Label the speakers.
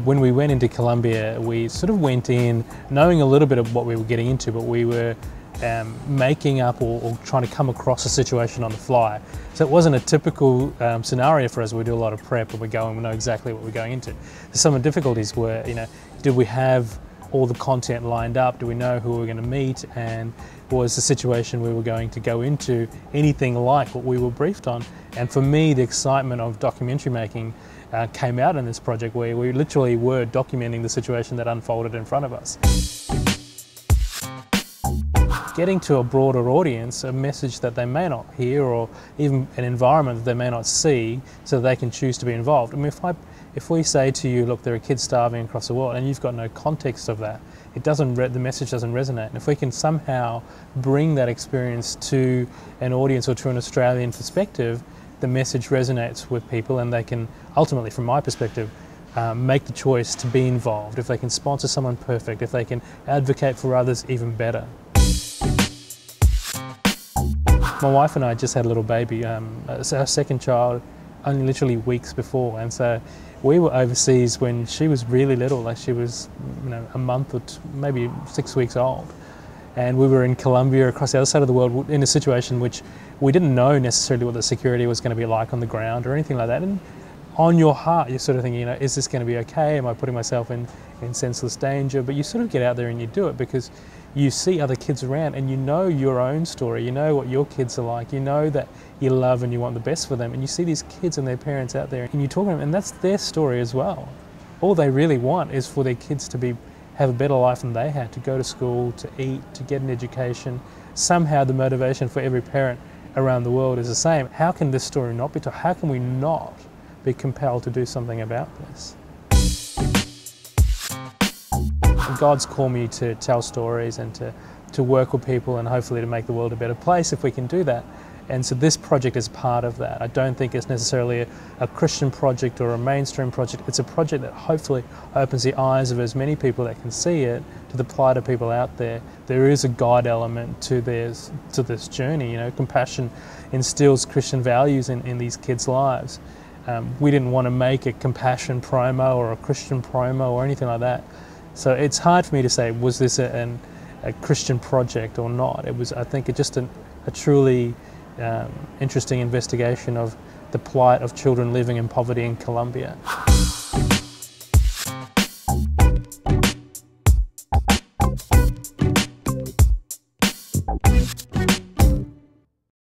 Speaker 1: When we went into Colombia, we sort of went in knowing a little bit of what we were getting into, but we were making up or trying to come across a situation on the fly. So it wasn't a typical scenario for us. We do a lot of prep and we go and we know exactly what we're going into. Some of the difficulties were, did we have all the content lined up? Do we know who we were going to meet? And was the situation we were going to go into anything like what we were briefed on? And for me, the excitement of documentary making came out in this project where we literally were documenting the situation that unfolded in front of us. Getting to a broader audience, a message that they may not hear or even an environment that they may not see so they can choose to be involved. I mean, if we say to you, look, there are kids starving across the world and you've got no context of that, the message doesn't resonate. And if we can somehow bring that experience to an audience or to an Australian perspective, the message resonates with people and they can ultimately, from my perspective, make the choice to be involved. If they can sponsor someone, perfect. If they can advocate for others, even better. My wife and I just had a little baby, our second child, only literally weeks before, and so we were overseas when she was really little, like she was a month or maybe 6 weeks old, and we were in Colombia across the other side of the world in a situation which we didn't know necessarily what the security was going to be like on the ground or anything like that. And on your heart you're sort of thinking, is this going to be okay? Am I putting myself in senseless danger? But you sort of get out there and you do it because you see other kids around and you know your own story, you know what your kids are like, you know that you love and you want the best for them, and you see these kids and their parents out there and you talk to them and that's their story as well. All they really want is for their kids to have a better life than they had, to go to school, to eat, to get an education. Somehow the motivation for every parent around the world is the same. How can this story not be told? How can we not be compelled to do something about this? God's called me to tell stories and to work with people and hopefully to make the world a better place if we can do that. And so this project is part of that. I don't think it's necessarily a Christian project or a mainstream project. It's a project that hopefully opens the eyes of as many people that can see it to the plight of people out there. There is a God element to this journey. Compassion instills Christian values in these kids' lives. We didn't want to make a compassion promo or a Christian promo or anything like that. So it's hard for me to say, was this a Christian project or not? It was, I think, just a truly interesting investigation of the plight of children living in poverty in Colombia.